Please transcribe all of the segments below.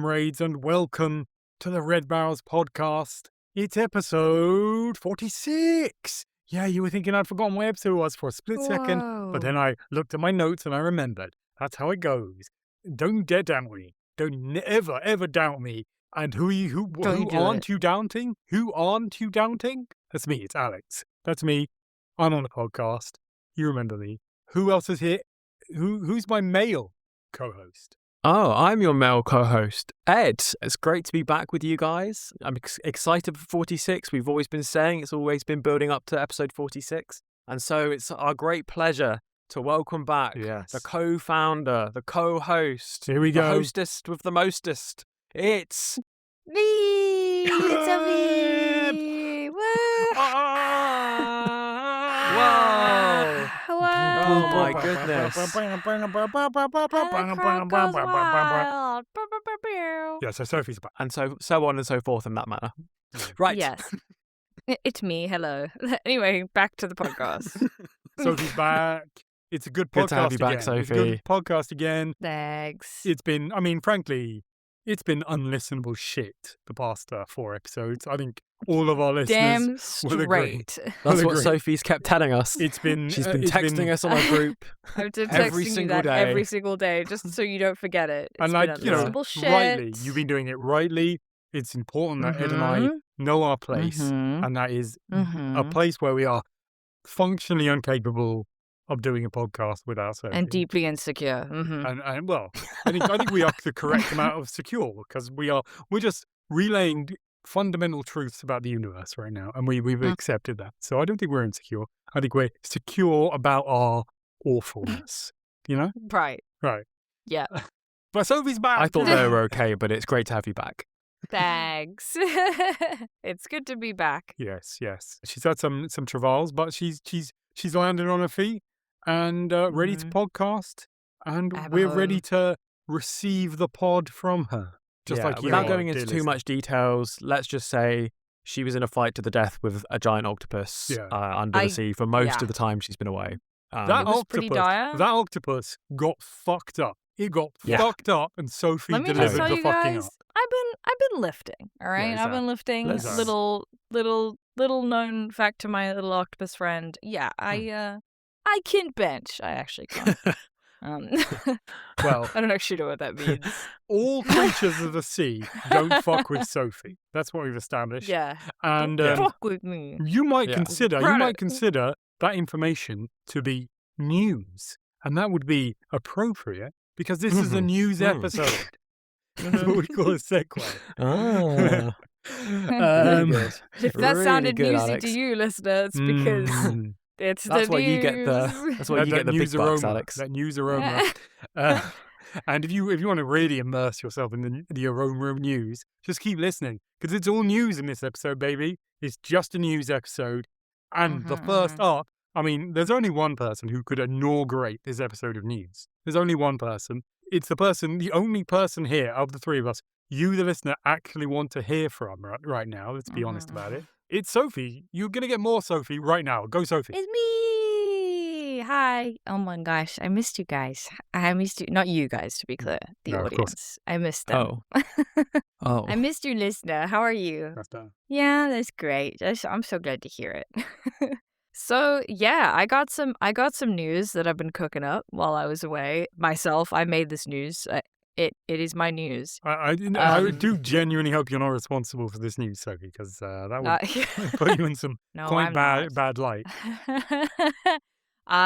comrades, and welcome to the Red Barrels podcast. It's episode 46. Yeah, you were thinking I'd forgotten what episode it was for a split second, but then I looked at my notes and I remembered. That's how it goes. Don't dare doubt me. Don't ever doubt me. And who aren't you doubting? Who aren't you doubting? That's me. It's Alex. That's me. I'm on the podcast. You remember me. Who else is here? Who's my male co-host? Oh, I'm your male co-host, Ed. It's great to be back with you guys. I'm excited for 46. We've always been saying it's always been building up to episode 46. And so it's our great pleasure to welcome back the co-founder, the co-host, Here we go. the hostess with the mostest. It's me! It's a me! Whoa! Oh my goodness. Yeah, so Sophie's back. And so on and so forth in that manner. Right. Yes. It's me. Hello. Anyway, back to the podcast. Sophie's back. It's a good podcast. Good to have you back, again. Sophie. It's a good podcast again. Thanks. It's been, frankly, it's been unlistenable shit the past 4 episodes. I think all of our listeners will agree. That's what Sophie's kept telling us. She's been texting us on our group I've been every texting you single that day. every single day, just so you don't forget it. It's and been unlistenable shit. rightly, you've been doing it rightly. It's important that Ed and I know our place, and that is a place where we are functionally incapable of doing a podcast without Sophie. And deeply insecure. And well, I think we are the correct amount of secure, because we're just relaying fundamental truths about the universe right now, and we've accepted that. So I don't think we're insecure. I think we're secure about our awfulness. You know? Right. Yeah. But Sophie's back. I thought they were okay, but it's great to have you back. Thanks. It's good to be back. Yes. She's had some travails, but she's landed on her feet and ready to podcast, and we're ready to receive the pod from her. Just like you without are, going into dear too listener. much details, let's just say she was in a fight to the death with a giant octopus under the sea for most of the time she's been away. That was pretty dire. That octopus got fucked up. It got fucked up, and Sophie Let me delivered just tell the you fucking guys, up. I've been lifting, all right? Yeah, I've been lifting. Little known fact to my little octopus friend. Yeah, I can bench. I actually can. Well, I don't actually know what that means. All creatures of the sea don't fuck with Sophie. That's what we've established. Yeah. And Don't fuck with me. you might consider that information to be news, and that would be appropriate because this is a news episode. That's what we call a segue. If that sounded good, newsy Alex. to you, listener, it's because it's That's the why news. you get the news big bucks, aroma, Alex. that news aroma. And if you want to really immerse yourself in the aroma of news, just keep listening, because it's all news in this episode, baby. It's just a news episode. And the first up, there's only one person who could inaugurate this episode of news. There's only one person. It's the only person here of the three of us, you, the listener, actually want to hear from right now. Let's be honest about it. It's Sophie. You're going to get more Sophie right now. Go, Sophie. It's me. Hi. Oh my gosh, I missed you guys. I missed you. Not you guys, to be clear. The audience. I missed them. Oh. I missed you, listener. How are you? That's done. Yeah, that's great. I'm so glad to hear it. So yeah, I got some news that I've been cooking up while I was away. Myself, I made this news. It is my news. I do genuinely hope you're not responsible for this news, Sophie, because that would put you in some bad light.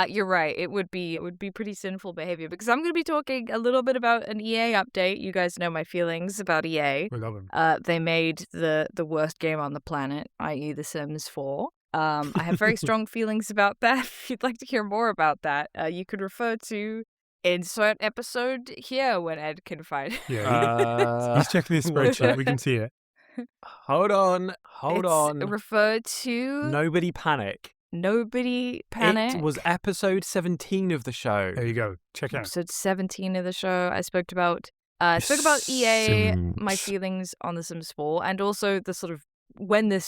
You're right. It would be pretty sinful behavior, because I'm going to be talking a little bit about an EA update. You guys know my feelings about EA. We love them. They made the worst game on the planet, i.e. The Sims 4. I have very strong feelings about that. If you'd like to hear more about that, you could refer to insert episode here when Ed can find it. Yeah, he's checking his spreadsheet. We can see it. Hold on. Referred to Nobody panic. It was episode 17 of the show. There you go. Check out. Episode 17 of the show. I spoke about EA, Sims. my feelings on The Sims 4, and also the sort of when the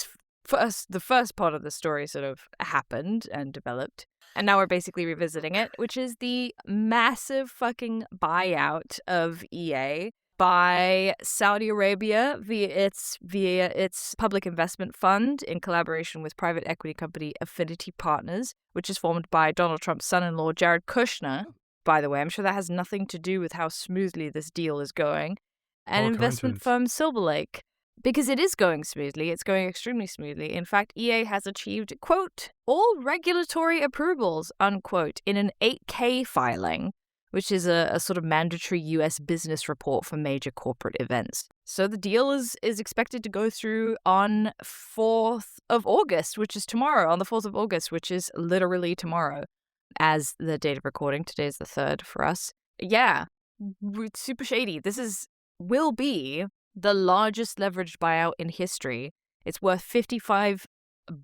first part of the story sort of happened and developed. And now we're basically revisiting it, which is the massive fucking buyout of EA. by Saudi Arabia via its public investment fund in collaboration with private equity company Affinity Partners, which is formed by Donald Trump's son-in-law, Jared Kushner. By the way, I'm sure that has nothing to do with how smoothly this deal is going. And investment firm Silver Lake. Because it is going smoothly. It's going extremely smoothly. In fact, EA has achieved, quote, all regulatory approvals, unquote, in an 8K filing, which is a sort of mandatory U.S. business report for major corporate events. So the deal is expected to go through on 4th of August, which is tomorrow, on the 4th of August, which is literally tomorrow. As the date of recording, today is the 3rd for us. Yeah, super shady. This will be the largest leveraged buyout in history. It's worth $55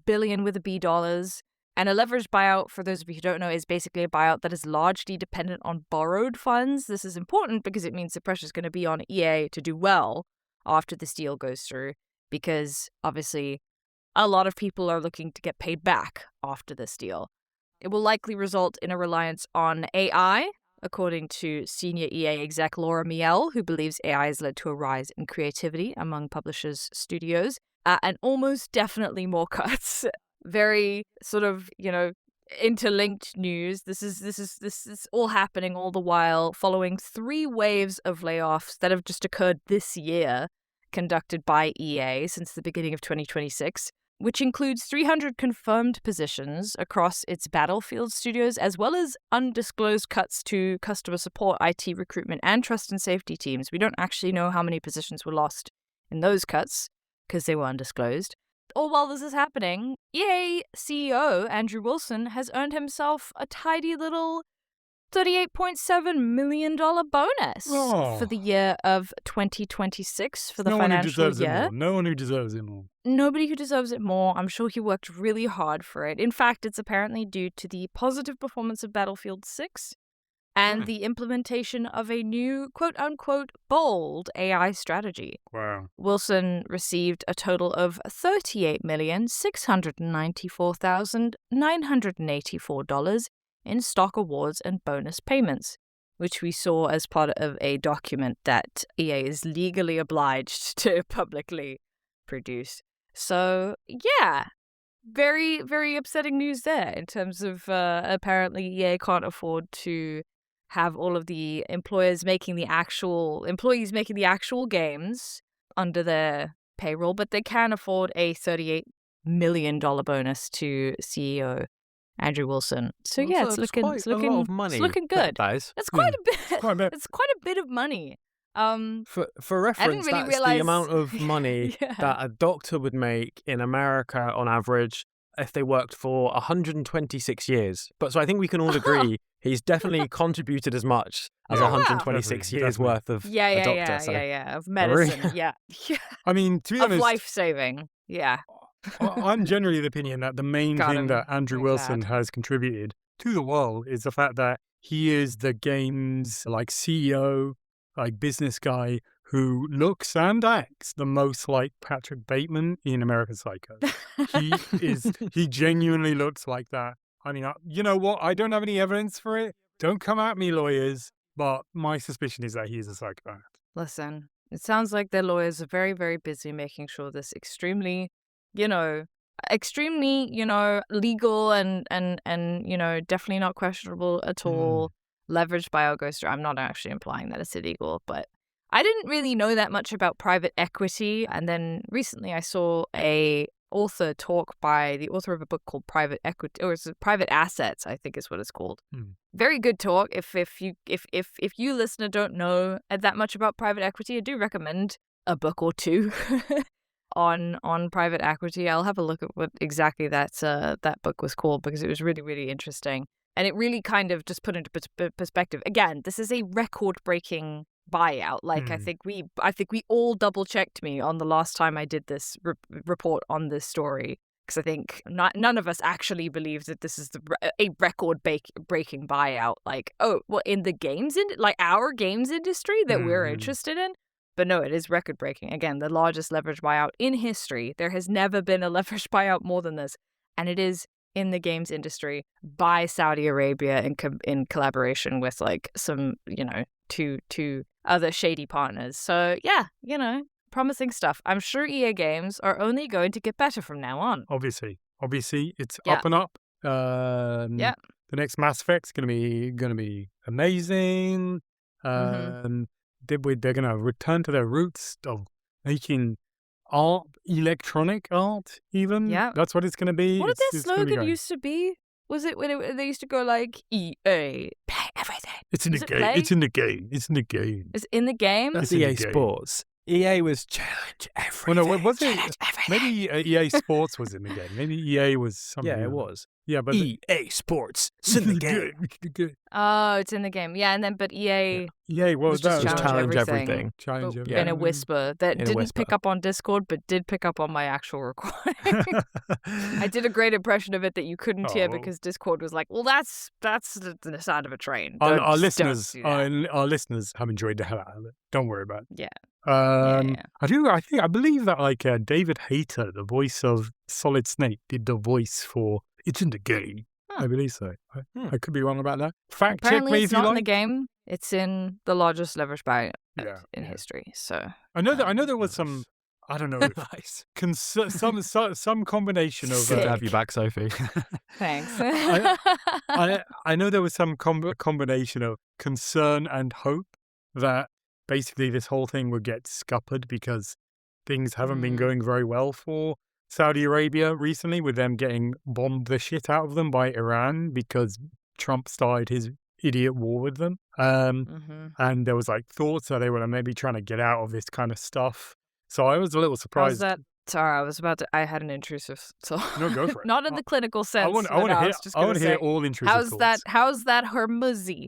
billion with a B dollars. And a leveraged buyout, for those of you who don't know, is basically a buyout that is largely dependent on borrowed funds. This is important because it means the pressure is going to be on EA to do well after this deal goes through, because obviously a lot of people are looking to get paid back after this deal. It will likely result in a reliance on AI, according to senior EA exec Laura Miele, who believes AI has led to a rise in creativity among publishers' studios, and almost definitely more cuts. Very sort of, interlinked news. This is all happening all the while following 3 waves of layoffs that have just occurred this year, conducted by EA since the beginning of 2026. Which includes 300 confirmed positions across its Battlefield studios, as well as undisclosed cuts to customer support, IT recruitment, and trust and safety teams. We don't actually know how many positions were lost in those cuts, because they were undisclosed. All while this is happening, EA CEO Andrew Wilson has earned himself a tidy little $38.7 million bonus for the year of 2026, for the financial year. No one who deserves it more. Nobody who deserves it more. I'm sure he worked really hard for it. In fact, it's apparently due to the positive performance of Battlefield 6 and the implementation of a new, quote-unquote, bold AI strategy. Wow. Wilson received a total of $38,694,984 in stock awards and bonus payments, which we saw as part of a document that EA is legally obliged to publicly produce. So, yeah, very, very upsetting news there in terms of apparently EA can't afford to have all of the employees making the actual games under their payroll, but they can afford a $38 million bonus to CEO Andrew Wilson. So yeah, it's looking a lot of money. It's looking good. That is. It's quite a bit. Quite a bit. It's quite a bit of money. For reference, really that's realize... the amount of money that a doctor would make in America on average if they worked for 126 years. But so I think we can all agree he's definitely contributed as much as 126 years worth of a doctor. Of medicine. Yeah. I mean, to be honest, of life saving. Yeah. I'm generally of the opinion that the main thing that Andrew Wilson has contributed to the world is the fact that he is the game's CEO, business guy who looks and acts the most like Patrick Bateman in American Psycho. He genuinely looks like that. I mean, you know what? I don't have any evidence for it. Don't come at me, lawyers. But my suspicion is that he is a psychopath. Listen, it sounds like their lawyers are very, very busy making sure this extremely legal and definitely not questionable at all. Leveraged buyout goes through. I'm not actually implying that it's illegal, but I didn't really know that much about private equity. And then recently I saw a author talk by the author of a book called Private Equity, or it's Private Assets, I think is what it's called. Very good talk. If you listener don't know that much about private equity, I do recommend a book or two on private equity. I'll have a look at what exactly that book was called, because it was really, really interesting. And it really kind of just put into perspective. Again, this is a record-breaking buyout. I think we all double-checked me on the last time I did this report on this story, because I think none of us actually believe that this is a record-breaking buyout. In the games our games industry that we're interested in. But no, it is record-breaking. Again, the largest leveraged buyout in history. There has never been a leveraged buyout more than this, and it is in the games industry by Saudi Arabia in collaboration with like some, two other shady partners. So yeah, promising stuff. I'm sure EA games are only going to get better from now on. Obviously, it's up and up. Yeah. The next Mass Effect's gonna be amazing. They're gonna return to their roots of making art, electronic art, even. Yeah. That's what it's gonna be. What did their It's gonna be slogan great. used to be? Was it when they used to go like EA, play everything? It's in the Was it game. play? It's in the game. It's in the game. It's in the game? That's It's in the EA game. Sports. EA was challenge everything. Well, no, what was it? Challenge everything. Maybe EA Sports was in the game. Maybe EA was something. Yeah, it else. was. Yeah, but EA Sports. It's in the game. Oh, it's in the game. Yeah, and then but EA EA, what was was just that? challenge everything. everything. Challenge but everything. in a whisper that In a didn't whisper. pick up on Discord, but did pick up on my actual recording. I did a great impression of it that you couldn't hear Oh. because Discord was like, "Well, that's the sound of a train." Our Don't listeners, do that. our listeners have enjoyed the hell out of it. Don't worry about it. Yeah. I believe that like David Hayter, the voice of Solid Snake, did the voice for "It's in the Game." Huh. I believe so. I could be wrong about that. Fact check Apparently, me it's if you not in the like. game. It's in the largest leverage buyout Yeah, in yeah. history. So I know there was some. I don't know. Nice. some combination of. Good to have you back, Sophie. thanks. I know there was some combination of concern and hope that basically this whole thing would get scuppered because things haven't been going very well for Saudi Arabia recently, with them getting bombed the shit out of them by Iran because Trump started his idiot war with them. And there was like thoughts that they were maybe trying to get out of this kind of stuff. So I was a little How's surprised. that? Sorry, I was about to. I had an intrusive thought. No, go for it. Not in the clinical sense. I want to hear all intrusive How's thoughts. How's that Hormuzzy?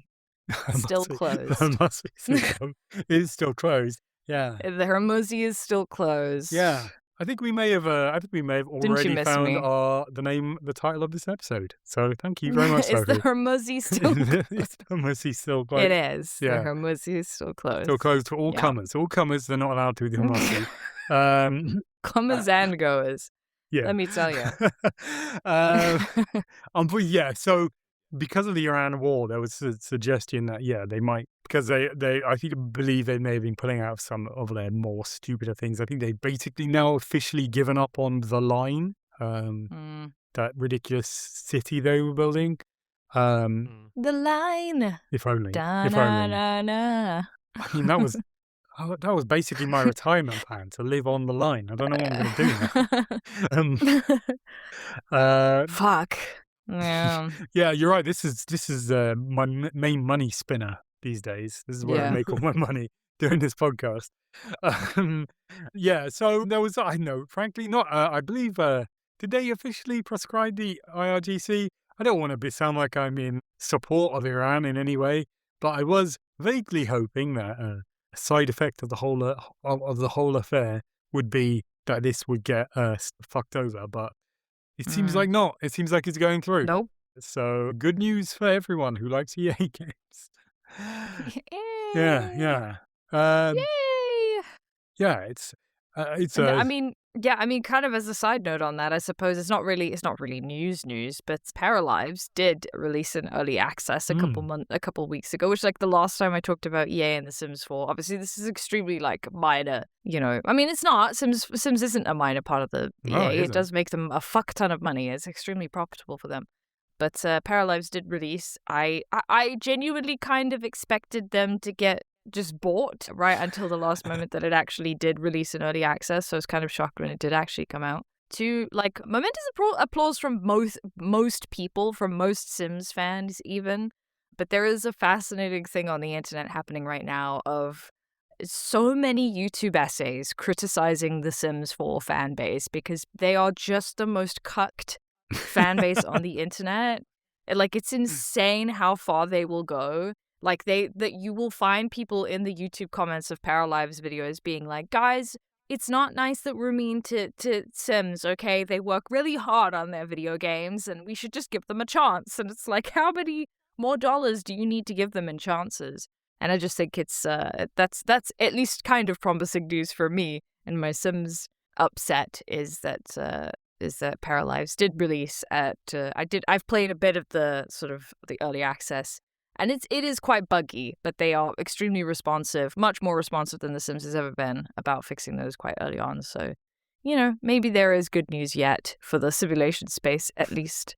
Still closed. Must be still closed. It is still closed. Yeah. The Hormuzzy is still closed. Yeah. I think we may have. Already miss found me? the title of this episode. So thank you very much, Is the Sophie. Hormuzzy still closed? It's Hormuzzy still closed. It is. Yeah. The Hormuzzy is still closed. Still closed for all Yeah. comers. All comers, they're not allowed to the Hormuzzy. Comers and goers. Yeah. Let me tell you. But yeah, so because of the Iran war, there was a suggestion that they might, because they believe they may have been putting out some of their more stupider things. I think they've basically now officially given up on the line, that ridiculous city they were building. The line. If only. Da, If na, only. na, na. I mean, that was basically my retirement plan, to live on the line. I don't know what I'm going to do now. Fuck. Yeah. Yeah, you're right. This is my main money spinner these days. This is where I Yeah. make all my money doing this podcast. So there was, I know, frankly, not. I believe, did they officially prescribe the IRGC? I don't want to sound like I'm in support of Iran in any way, but I was vaguely hoping that a side effect of the whole affair would be that this would get fucked over, but it seems like not. It seems like it's going through. Nope. So good news for everyone who likes EA games. Yeah. Yay! Yeah, it's I mean, kind of as a side note on that, I suppose it's not really news, but Paralives did release an early access a couple weeks ago, which like the last time I talked about EA and The Sims 4. Obviously, this is extremely like minor. I mean, it's not. Sims isn't a minor part of the No, EA. it It does make them a fuck ton of money. It's extremely profitable for them. But Paralives did release. I genuinely kind of expected them to get just bought right until the last moment that it actually did release in early access. So I was kind of shocked when it did actually come out. To like momentous applause from most people, from most Sims fans even. But there is a fascinating thing on the internet happening right now of so many YouTube essays criticizing the Sims 4 fan base because they are just the most cucked fan base on the internet. Like, it's insane how far they will go. Like, that you will find people in the YouTube comments of Paralives videos being like, guys, it's not nice that we're mean to Sims, okay? They work really hard on their video games and we should just give them a chance. And it's like, how many more dollars do you need to give them in chances? And I just think it's that's at least kind of promising news for me. And my Sims upset is that is that Paralives did release at. I've played a bit of the sort of the early access, and it is quite buggy, but they are extremely responsive, much more responsive than The Sims has ever been about fixing those quite early on. So, maybe there is good news yet for the simulation space, at least,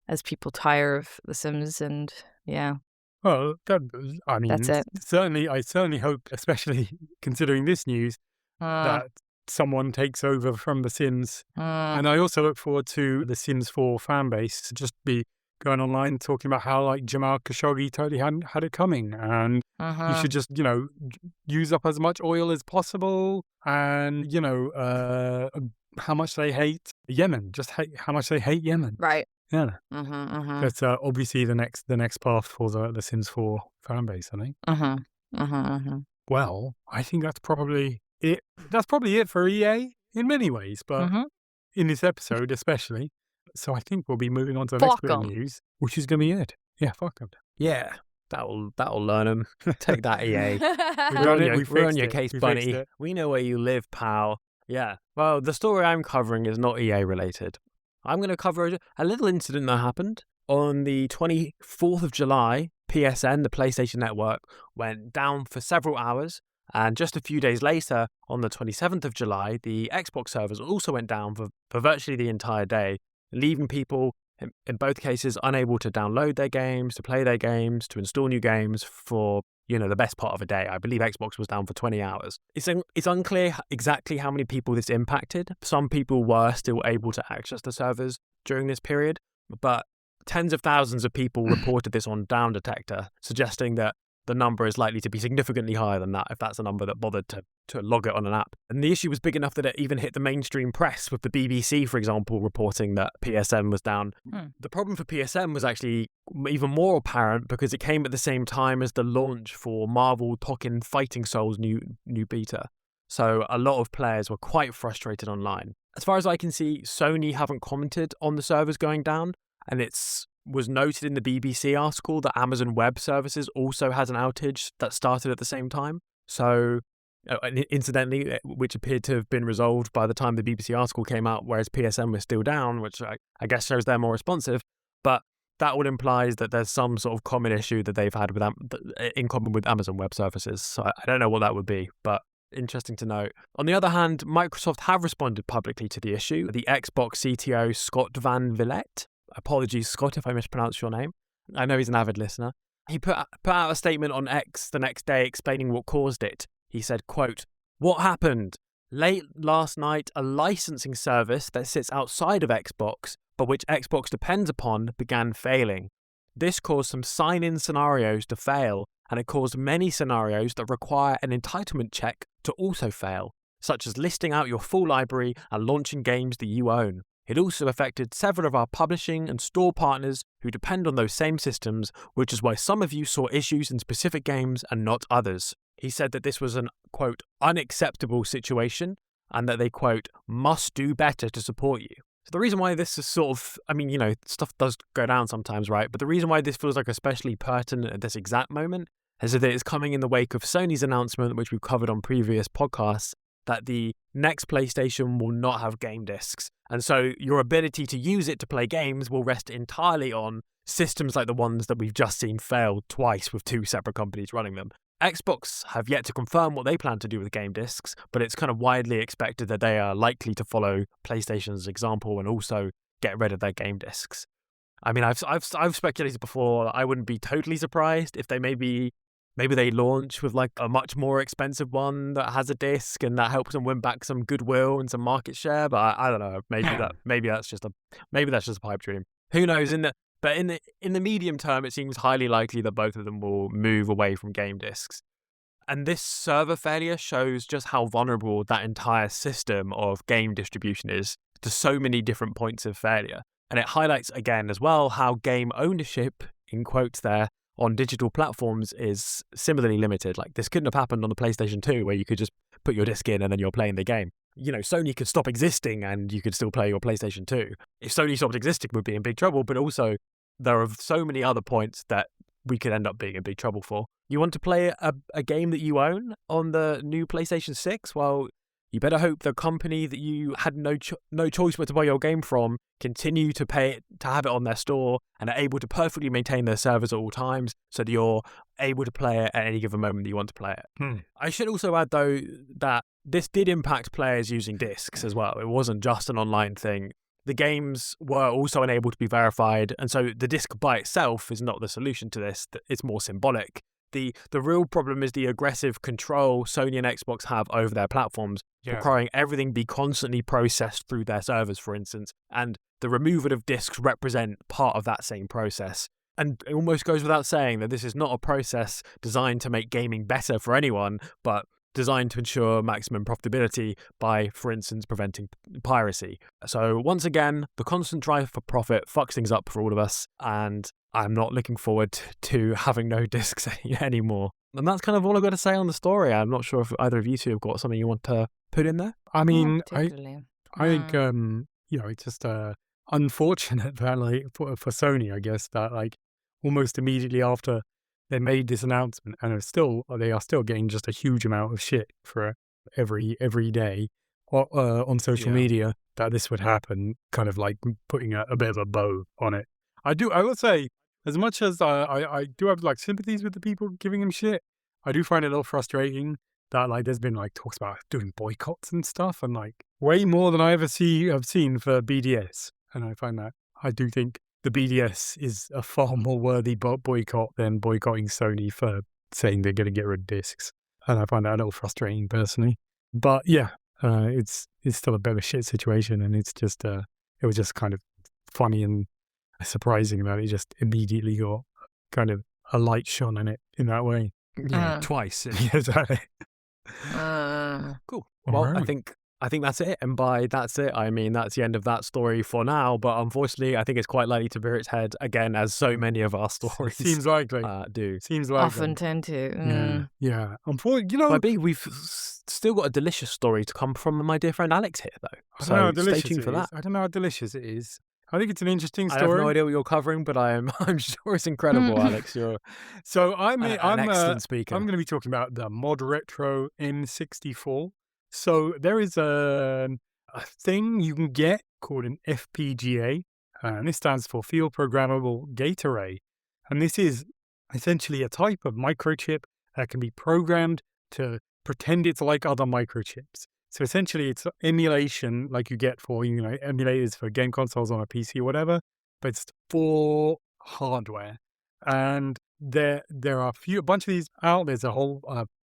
as people tire of The Sims and yeah. Well, That's it. I certainly hope, especially considering this news, that someone takes over from The Sims. And I also look forward to the Sims 4 fan base to just be going online talking about how like Jamal Khashoggi totally hadn't had it coming, and you should just use up as much oil as possible, and how much they hate Yemen, how much they hate Yemen. Right. Yeah. That's obviously the next path for the Sims 4 fan base, I think. Well, I think that's probably it. That's probably it for EA in many ways, but in this episode especially. So I think we'll be moving on to the next bit of news, which is going to be it. Yeah, fuck them. Yeah, that'll learn them. Take that, EA. We're on your case, Bunny. We know where you live, pal. Yeah. Well, the story I'm covering is not EA related. I'm going to cover a little incident that happened on the 24th of July. PSN, the PlayStation Network, went down for several hours. And just a few days later, on the 27th of July, the Xbox servers also went down for virtually the entire day, leaving people, in both cases, unable to download their games, to play their games, to install new games for, the best part of a day. I believe Xbox was down for 20 hours. It's unclear exactly how many people this impacted. Some people were still able to access the servers during this period, but tens of thousands of people reported this on Down Detector, suggesting that the number is likely to be significantly higher than that if that's a number that bothered to log it on an app. And the issue was big enough that it even hit the mainstream press, with the BBC, for example, reporting that PSN was down. The problem for PSN was actually even more apparent because it came at the same time as the launch for Marvel Tekken Fighting Souls new beta. So a lot of players were quite frustrated online. As far as I can see, Sony haven't commented on the servers going down, and was noted in the BBC article that Amazon Web Services also has an outage that started at the same time. So, incidentally, which appeared to have been resolved by the time the BBC article came out, whereas PSN was still down, which I guess shows they're more responsive. But that would imply that there's some sort of common issue that they've had in common with Amazon Web Services. So I don't know what that would be, but interesting to note. On the other hand, Microsoft have responded publicly to the issue. The Xbox CTO, Scott Van Villette, apologies, Scott, if I mispronounced your name. I know he's an avid listener. He put out a statement on X the next day explaining what caused it. He said, quote, "What happened? Late last night, a licensing service that sits outside of Xbox, but which Xbox depends upon, began failing. This caused some sign-in scenarios to fail, and it caused many scenarios that require an entitlement check to also fail, such as listing out your full library and launching games that you own. It also affected several of our publishing and store partners who depend on those same systems, which is why some of you saw issues in specific games and not others." He said that this was an, quote, "unacceptable situation," and that they, quote, "must do better to support you." So the reason why this is sort of, stuff does go down sometimes, right? But the reason why this feels like especially pertinent at this exact moment is that it's coming in the wake of Sony's announcement, which we've covered on previous podcasts, that the next PlayStation will not have game discs. And so your ability to use it to play games will rest entirely on systems like the ones that we've just seen fail twice with two separate companies running them. Xbox have yet to confirm what they plan to do with game discs, but it's kind of widely expected that they are likely to follow PlayStation's example and also get rid of their game discs. I mean, I've speculated before. I wouldn't be totally surprised if they maybe they launch with like a much more expensive one that has a disc and that helps them win back some goodwill and some market share. But I don't know. Maybe that's just a pipe dream. Who knows? But in the medium term, it seems highly likely that both of them will move away from game discs. And this server failure shows just how vulnerable that entire system of game distribution is to so many different points of failure. And it highlights again as well how game ownership, in quotes there, on digital platforms is similarly limited. Like, this couldn't have happened on the PlayStation 2 where you could just put your disc in and then you're playing the game. Sony could stop existing and you could still play your PlayStation 2. If Sony stopped existing, we'd be in big trouble, but also there are so many other points that we could end up being in big trouble for. You want to play a game that you own on the new PlayStation 6? Well, you better hope the company that you had no choice but to buy your game from continue to have it on their store and are able to perfectly maintain their servers at all times so that you're able to play it at any given moment that you want to play it. I should also add, though, that this did impact players using discs as well. It wasn't just an online thing. The games were also unable to be verified, and so the disc by itself is not the solution to this. It's more symbolic. The real problem is the aggressive control Sony and Xbox have over their platforms, requiring everything be constantly processed through their servers, for instance, and the removal of discs represent part of that same process. And it almost goes without saying that this is not a process designed to make gaming better for anyone, but designed to ensure maximum profitability by, for instance, preventing piracy. So once again, the constant drive for profit fucks things up for all of us, and I'm not looking forward to having no discs anymore. And that's kind of all I've got to say on the story. I'm not sure if either of you two have got something you want to put in there. I mean, I think, it's just unfortunate that, like, for Sony, I guess, that, like, almost immediately after they made this announcement, and they are still getting just a huge amount of shit for every day on social media, that this would happen, kind of like putting a bit of a bow on it. I will say, as much as I do have, like, sympathies with the people giving him shit, I do find it a little frustrating that, like, there's been, like, talks about doing boycotts and stuff, and, like, way more than I ever have seen for BDS. And I find that, I do think the BDS is a far more worthy boycott than boycotting Sony for saying they're going to get rid of discs. And I find that a little frustrating personally. But yeah, it's still a bit of a shit situation, and it's just it was just kind of funny and surprising that it just immediately got kind of a light shone on it in that way. Yeah, twice. Yeah, exactly. Cool. Well, right. I think that's it. And by that's it, I mean that's the end of that story for now. But unfortunately, I think it's quite likely to rear its head again, as so many of our stories seems likely do. Seems likely. Often tend to. Yeah. Unfortunately, we've still got a delicious story to come from my dear friend Alex here, though. So stay tuned for that. I don't know how delicious it is. I think it's an interesting story. I have no idea what you're covering, but I'm sure it's incredible, Alex. I'm an excellent speaker. I'm going to be talking about the ModRetro M64. So there is a thing you can get called an FPGA, and this stands for Field Programmable Gate Array. And this is essentially a type of microchip that can be programmed to pretend it's like other microchips. So essentially it's emulation like you get for, emulators for game consoles on a PC or whatever, but it's for hardware. And there are a bunch of these out. There's a whole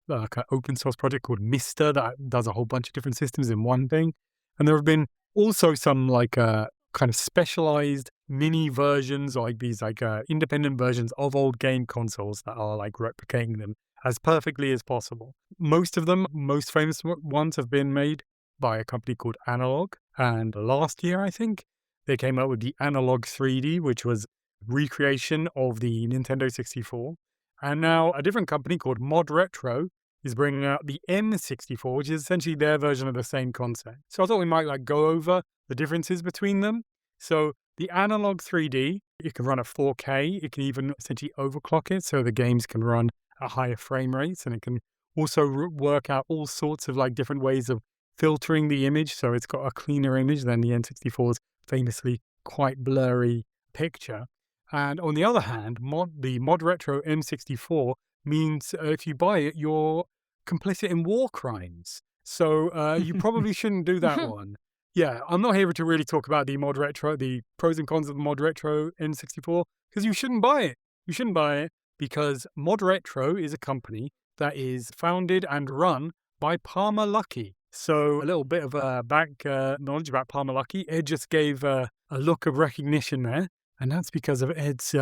like an open source project called Mister that does a whole bunch of different systems in one thing. And there have been also some like kind of specialized mini versions, or like these like independent versions of old game consoles that are like replicating them as perfectly as possible. Most of them, most famous ones, have been made by a company called Analogue. And last year, I think, they came out with the Analogue 3D, which was recreation of the Nintendo 64. And now a different company called ModRetro is bringing out the M64, which is essentially their version of the same concept. So I thought we might like go over the differences between them. So the Analogue 3D, it can run at 4K. It can even essentially overclock it so the games can run at higher frame rates, and it can also work out all sorts of like different ways of filtering the image. So it's got a cleaner image than the N64's famously quite blurry picture. And on the other hand, the ModRetro M64 means if you buy it, you're complicit in war crimes. So you probably shouldn't do that one. Yeah, I'm not here to really talk about the ModRetro, the pros and cons of the ModRetro N64, because you shouldn't buy it. You shouldn't buy it because ModRetro is a company that is founded and run by Palmer Luckey. So a little bit of back knowledge about Palmer Luckey. Ed just gave a look of recognition there. And that's because of Ed's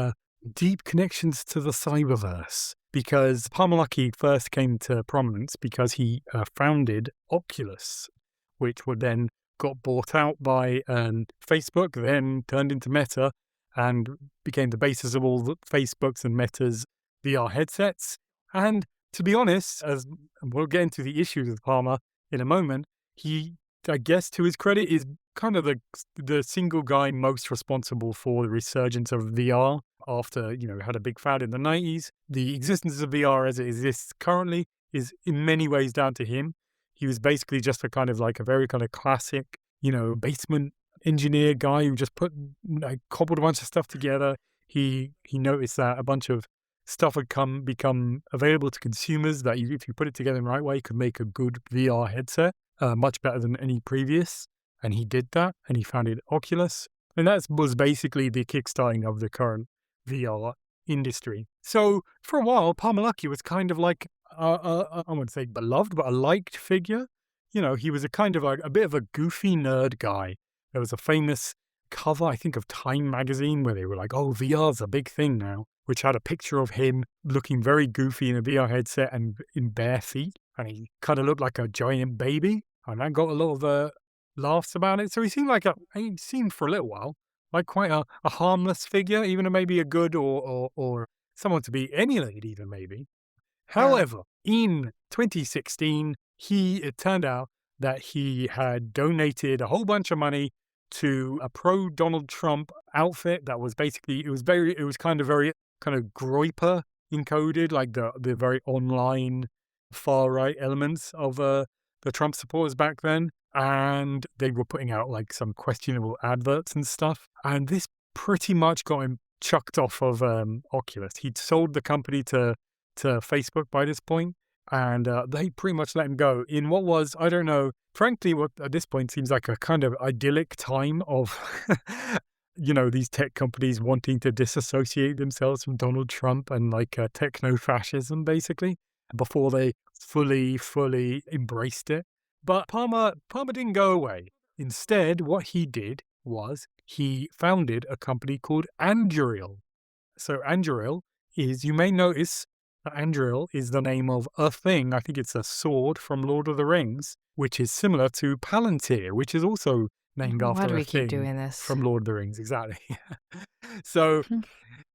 deep connections to the cyberverse. Because Palmer Luckey first came to prominence because he founded Oculus, which would then got bought out by Facebook, then turned into Meta, and became the basis of all the Facebook's and Meta's VR headsets. And to be honest, as we'll get into the issues with Palmer in a moment, he, I guess to his credit, is kind of the single guy most responsible for the resurgence of VR after, had a big fad in the 90s. The existence of VR as it exists currently is in many ways down to him. He was basically just a kind of like a very kind of classic, basement engineer guy who just cobbled a bunch of stuff together. He noticed that a bunch of stuff had become available to consumers that if you put it together in the right way, could make a good VR headset, much better than any previous. And he did that, and he founded Oculus. And that was basically the kickstarting of the current VR industry. So for a while, Palmer Luckey was kind of like, I wouldn't say beloved, but a liked figure. He was a kind of a bit of a goofy nerd guy. There was a famous cover, I think, of Time magazine where they were like, oh, VR's a big thing now, which had a picture of him looking very goofy in a VR headset and in bare feet. And he kind of looked like a giant baby. And that got a lot of laughs about it. So he seemed for a little while like quite a harmless figure, even maybe a good or someone to be emulated even maybe. However, in 2016, it turned out that he had donated a whole bunch of money to a pro-Donald Trump outfit that was basically, it was kind of very kind of Groiper encoded, like the very online far-right elements of the Trump supporters back then. And they were putting out like some questionable adverts and stuff. And this pretty much got him chucked off of Oculus. He'd sold the company to Facebook by this point, and they pretty much let him go in what was, I don't know, frankly, what at this point seems like a kind of idyllic time of, these tech companies wanting to disassociate themselves from Donald Trump and like techno-fascism, basically, before they fully embraced it. But Palmer didn't go away. Instead, what he did was he founded a company called Anduril. So Anduril is, you may notice, Anduril is the name of a thing. I think it's a sword from Lord of the Rings, which is similar to Palantir, which is also named after a thing. Why do we keep doing this? From Lord of the Rings, exactly. So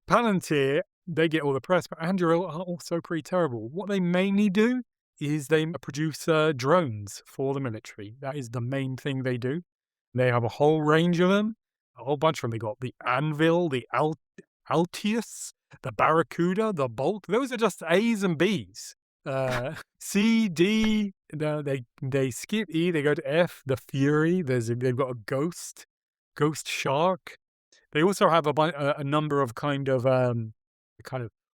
Palantir, they get all the press, but Anduril are also pretty terrible. What they mainly do is they produce drones for the military. That is the main thing they do. They have a whole range of them, a whole bunch of them. They got the Anvil, the Altius, the Barracuda, the Bolt. Those are just A's and B's. C, D, they skip E, they go to F, the Fury. They've got a Ghost Shark. They also have a number of kind of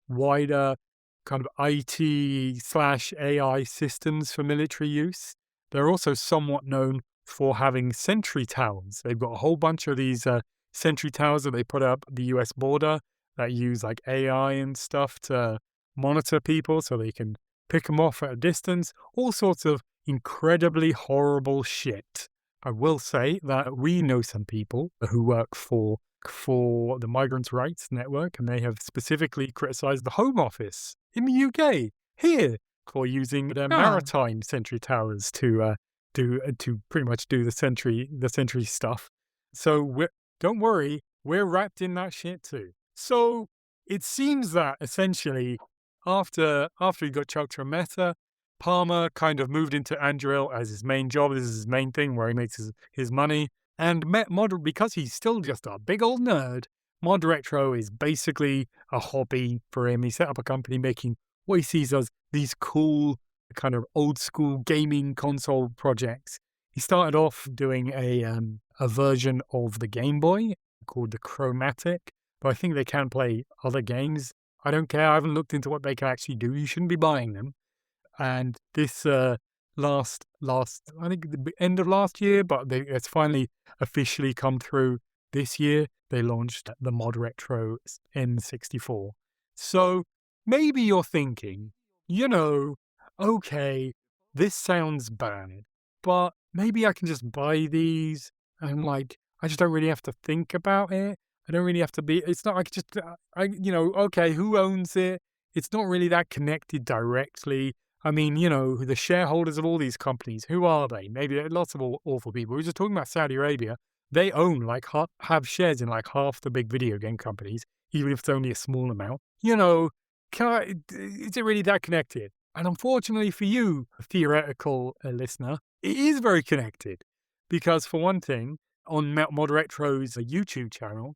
wider kind of IT/AI systems for military use. They're also somewhat known for having sentry towers. They've got a whole bunch of these sentry towers that they put up at the US border that use like AI and stuff to monitor people so they can pick them off at a distance. All sorts of incredibly horrible shit. I will say that we know some people who work for the Migrants' Rights Network, and they have specifically criticized the Home Office in the UK here for using their maritime sentry towers to pretty much do the sentry stuff. So don't worry, we're wrapped in that shit too. So it seems that essentially after he got chucked from Meta, Palmer kind of moved into Anduril as his main job. This is his main thing where he makes his money. And because he's still just a big old nerd, ModRetro is basically a hobby for him. He set up a company making what he sees as these cool kind of old school gaming console projects. He started off doing a version of the Game Boy called the Chromatic, but I think they can play other games. I don't care. I haven't looked into what they can actually do. You shouldn't be buying them. And this last I think the end of last year, but it's finally officially come through this year. They launched the ModRetro M64. So maybe you're thinking, okay, this sounds bad, but maybe I can just buy these and I just don't really have to think about it. I don't really have to be, it's not like okay, who owns it? It's not really that connected directly. I mean, the shareholders of all these companies, who are they? Maybe lots of awful people. We're just talking about Saudi Arabia. They own, have shares in half the big video game companies, even if it's only a small amount. Is it really that connected? And unfortunately for you, theoretical listener, it is very connected. Because for one thing, on ModRetro's YouTube channel,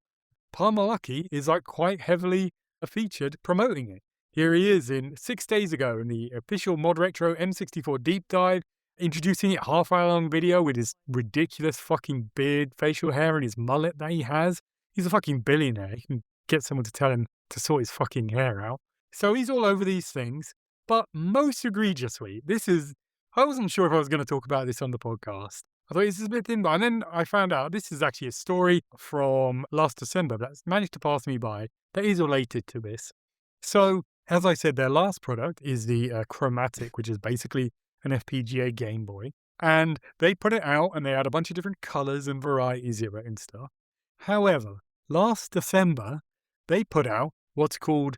Palmer Luckey is quite heavily featured promoting it. Here he is 6 days ago in the official ModRetro M64 deep dive, introducing it half-hour long video with his ridiculous fucking beard, facial hair, and his mullet that he has. He's a fucking billionaire. He can get someone to tell him to sort his fucking hair out. So he's all over these things. But most egregiously, I wasn't sure if I was going to talk about this on the podcast. I thought this is a bit thin, and then I found out this is actually a story from last December that's managed to pass me by that is related to this. So, as I said, their last product is the Chromatic, which is basically an FPGA Game Boy. And they put it out, and they had a bunch of different colors and varieties of it and stuff. However, last December, they put out what's called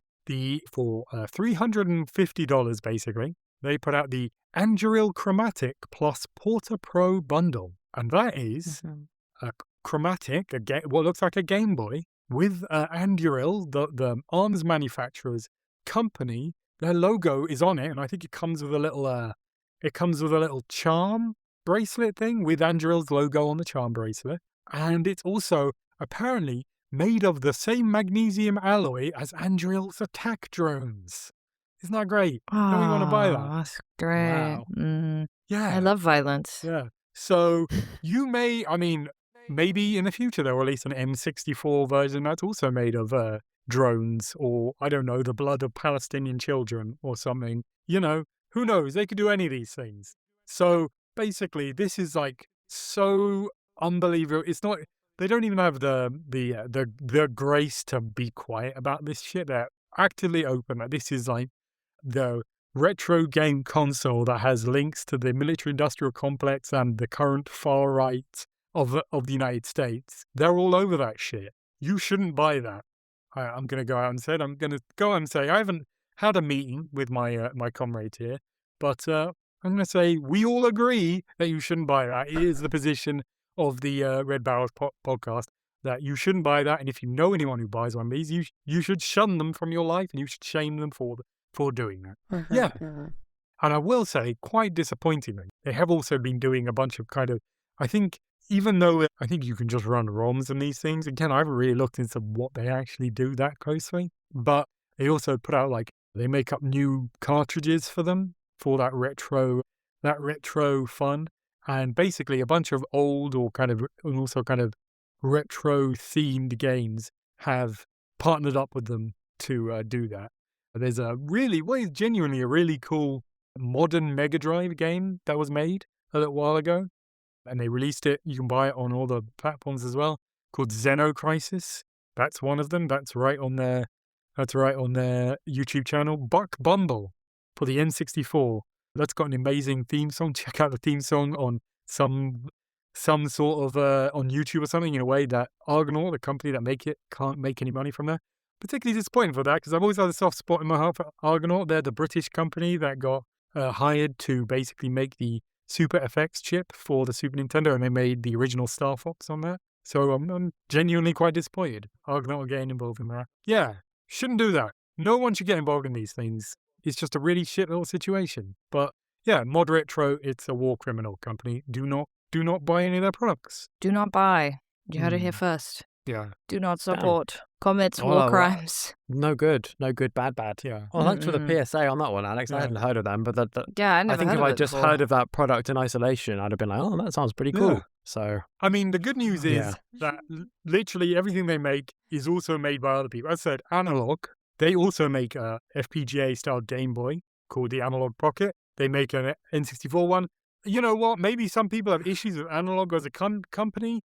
for $350 basically, they put out the Anduril Chromatic plus Porta Pro bundle. And that is a Chromatic, what looks like a Game Boy, with Anduril, the arms manufacturer's company. Their logo is on it, and I think it comes with a little charm bracelet thing with Anduril's logo on the charm bracelet. And it's also apparently made of the same magnesium alloy as Anduril's attack drones. Isn't that great? Don't we want to buy that? That's great. Wow. Yeah. I love violence. Yeah. So maybe in the future they'll release an M64 version that's also made of drones, or, I don't know, the blood of Palestinian children or something. Who knows? They could do any of these things. So basically, this is like so unbelievable. It's not. They don't even have the grace to be quiet about this shit. They're actively open. This is like the retro game console that has links to the military-industrial complex and the current far right of the United States. They're all over that shit. You shouldn't buy that. I'm going to go out and say I haven't had a meeting with my my comrades here, but I'm going to say we all agree that you shouldn't buy that. It is the position of the Red Barrels podcast that you shouldn't buy that, and if you know anyone who buys one of these, you should shun them from your life, and you should shame them for doing that. Yeah. And I will say, quite disappointingly, they have also been doing a bunch of kind of, I think, even though I think you can just run ROMs and these things, again, I haven't really looked into what they actually do that closely, but they also put out, like, they make up new cartridges for them, for that retro fun. And basically a bunch of old and also kind of retro themed games have partnered up with them to do that. There's what is genuinely a really cool modern Mega Drive game that was made a little while ago, and they released it. You can buy it on all the platforms as well, called Xenocrisis. That's one of them. That's right on their YouTube channel. Buck Bumble for the N64. That's got an amazing theme song. Check out the theme song on some sort of on YouTube or something, in a way that Argonaut, the company that make it, can't make any money from there. Particularly disappointing for that, because I've always had a soft spot in my heart for Argonaut. They're the British company that got hired to basically make the Super FX chip for the Super Nintendo, and they made the original Star Fox on that. So I'm genuinely quite disappointed Argonaut are getting involved in that. Yeah, shouldn't do that. No one should get involved in these things. It's just a really shit little situation. But yeah, ModRetro, it's a war criminal company. Do not buy any of their products. Do not buy. You heard it here first. Yeah. Do not support. Commits war crimes. No good, bad. Yeah. Oh, thanks for the PSA on that one, Alex. I hadn't heard of them, but I think if I just heard of that product in isolation, I'd have been like, oh, that sounds pretty cool. Yeah. So, I mean, the good news is that literally everything they make is also made by other people. As I said, Analogue, they also make a FPGA-style Game Boy called the Analogue Pocket. They make an N64 one. You know what? Maybe some people have issues with Analogue as a company.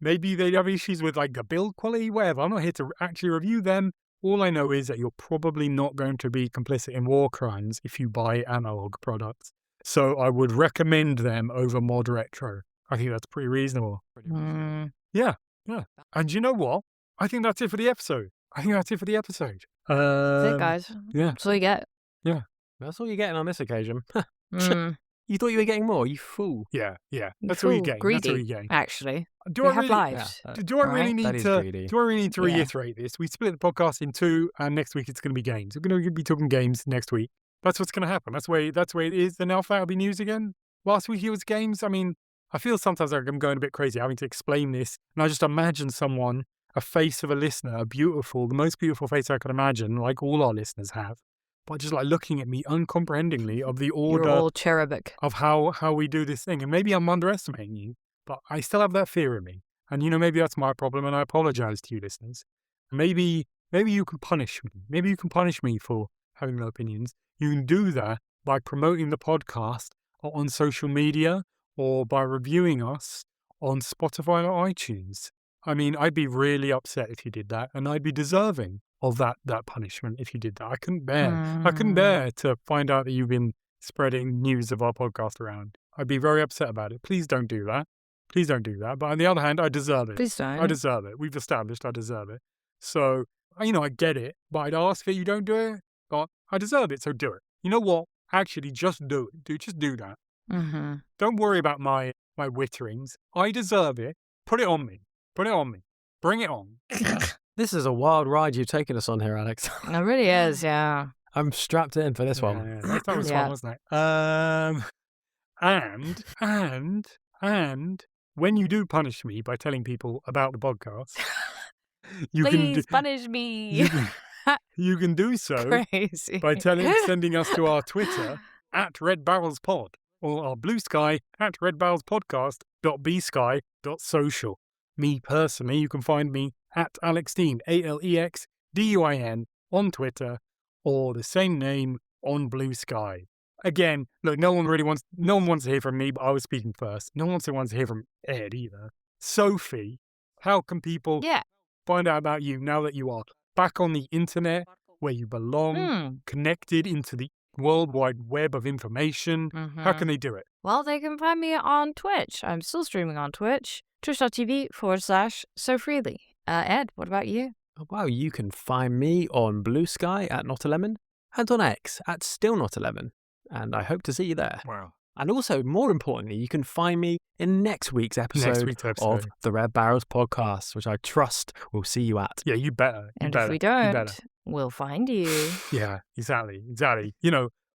Maybe they have issues with like the build quality, whatever. I'm not here to actually review them. All I know is that you're probably not going to be complicit in war crimes if you buy Analogue products. So I would recommend them over ModRetro. I think that's pretty reasonable. Yeah. And you know what? I think that's it for the episode. That's it, guys. Yeah. That's all you get. Yeah. That's all you're getting on this occasion. You thought you were getting more, you fool. Yeah. That's all you're getting. Greedy, that's all you're getting. Actually. Do I have really, lives. Do I really need to Yeah. reiterate this? We split the podcast in two, and next week it's going to be games. We're going to be talking games next week. That's what's going to happen. That's the way it is. Then alpha will be news again. Last week it was games. I mean, I feel sometimes like I'm going a bit crazy having to explain this, and I just imagine someone, a face of a listener, the most beautiful face I could imagine, like all our listeners have, by just like looking at me uncomprehendingly of the order You're all cherubic. of how we do this thing. And maybe I'm underestimating you, but I still have that fear in me. And, maybe that's my problem, and I apologize to you listeners. Maybe you can punish me. Maybe you can punish me for having no opinions. You can do that by promoting the podcast on social media or by reviewing us on Spotify or iTunes. I mean, I'd be really upset if you did that, and I'd be deserving of that punishment if you did that. I couldn't bear to find out that you've been spreading news of our podcast around. I'd be very upset about it. Please don't do that. Please don't do that. But on the other hand, I deserve it. Please don't. I deserve it. We've established I deserve it. So, I get it, but I'd ask that you don't do it, but I deserve it, so do it. You know what? Actually, just do it. Just do that. Mm-hmm. Don't worry about my witterings. I deserve it. Put it on me. Put it on me. Bring it on. This is a wild ride you've taken us on here, Alex. It really is, yeah. I'm strapped in for this one. Yeah, that was fun, wasn't it? And when you do punish me by telling people about the podcast, Please punish me. You can do so Crazy. by sending us to our Twitter at Red Barrels Pod or our Blue Sky at redbarrelspodcast.bsky.social. Me personally, you can find me at Alexdean, ALEXDUIN on Twitter or the same name on Blue Sky. Again, look, no one wants to hear from me, but I was speaking first. No one wants to hear from Ed either. Sofie, how can people find out about you now that you are back on the internet where you belong, connected into the World Wide Web of information? Mm-hmm. How can they do it? Well, they can find me on Twitch. I'm still streaming on Twitch, twitch.tv/SoFreely. Ed, what about you? Well, you can find me on Blue Sky at Not11 and on X at Still Not11. And I hope to see you there. Wow. And also, more importantly, you can find me in next week's episode of the Red Barrels podcast, which I trust we'll see you at. Yeah, you better. If we don't, we'll find you. Yeah, exactly.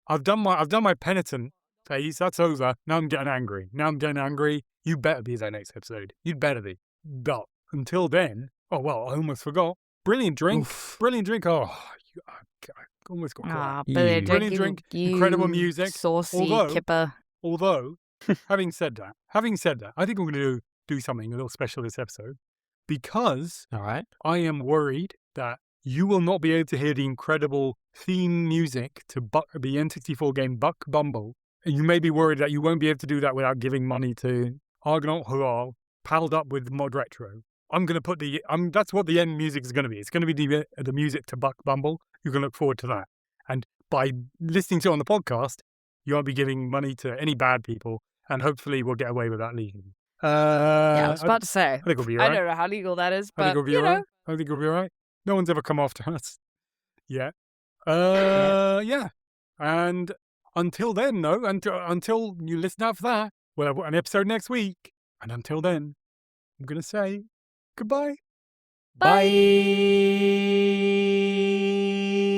I've done my penitent phase. That's over. Now I'm getting angry. You better be there next episode. You'd better be. But until then, I almost forgot. Brilliant drink. Oof. Brilliant drink. Oh, I almost got caught. Brilliant drink. Incredible music. Saucy kipper. Although, having said that, I think I'm going to do something a little special this episode because all right, I am worried that you will not be able to hear the incredible theme music to the N64 game Buck Bumble. And you may be worried that you won't be able to do that without giving money to Argonaut Hurrah, palled up with ModRetro. I'm going to put that's what the end music is going to be. It's going to be the music to Buck Bumble. You can look forward to that. And by listening to it on the podcast, you won't be giving money to any bad people, and hopefully we'll get away with that legally. I was about to say. I think we'll be all right. I don't know how legal that is, but I think we'll be all right. I think we'll be all right. No one's ever come after us yet. Yeah. And until then, until you listen out for that, we'll have an episode next week. And until then, I'm going to say goodbye. Bye.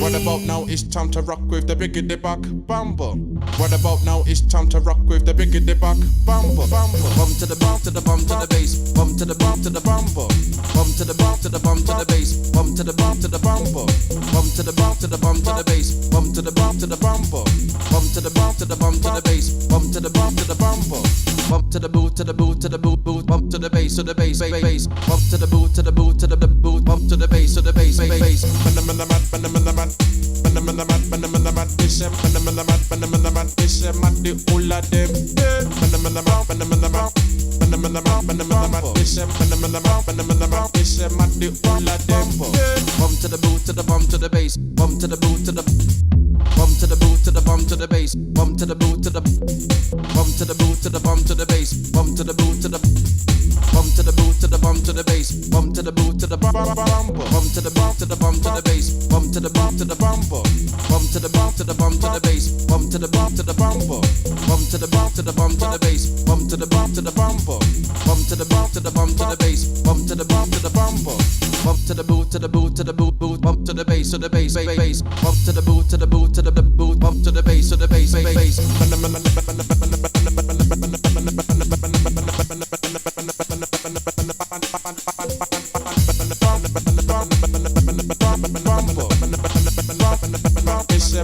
What about now? It's time to rock with the biggity buck bumble. What about now? It's time to rock with the biggity buck bumble. Bum to the bum to the bum to the bass. Bum to the bum to the bumble. Bum to the bum to the bum to the bass. Bum to the bum to the bumble. Bum to the bum to the bum to the bass. Bum to the bum to the bumble. Bum to the bum to the bum to the bass. Bum to the bum to the bumble. Bump to the boot to the boot to the boot boot. Bump to the bass to the bass bass. Bump to the boot to the boot to the boot. Bump to the bass to the bass bass. Bump to the boot to the bump to the bass. Bump to the boot to the bump to the boot to the bump to the bass. Bump to the boot to the bump to the boot to the bump to the bass. Bump to the boot to the bump to the boot to the bump to the bass. Bump to the boot to the bump to the bump to the bump to the bass. Bump to the bump to the bumper. Bump to the bump to the bump to the bass. Bump to the bump to the bumper. Bump to the bump to the bump to the bass. Bump to the bump to the bumper. Bump to the bump to the bump to the bass. Bump to the bump to the bumper. Bump to the boot to the boot to the boot boot. Bump to the bass to the bass bass. Bump to the boot to the boot to the boot. Bump to the bass to the bass bass. It's a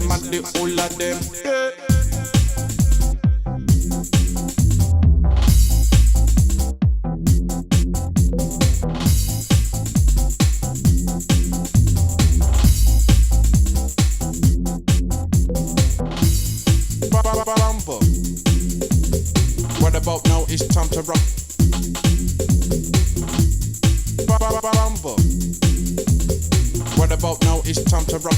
it's time to rock.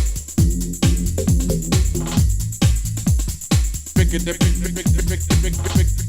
Big, big, big, big, big, big, big, big, big.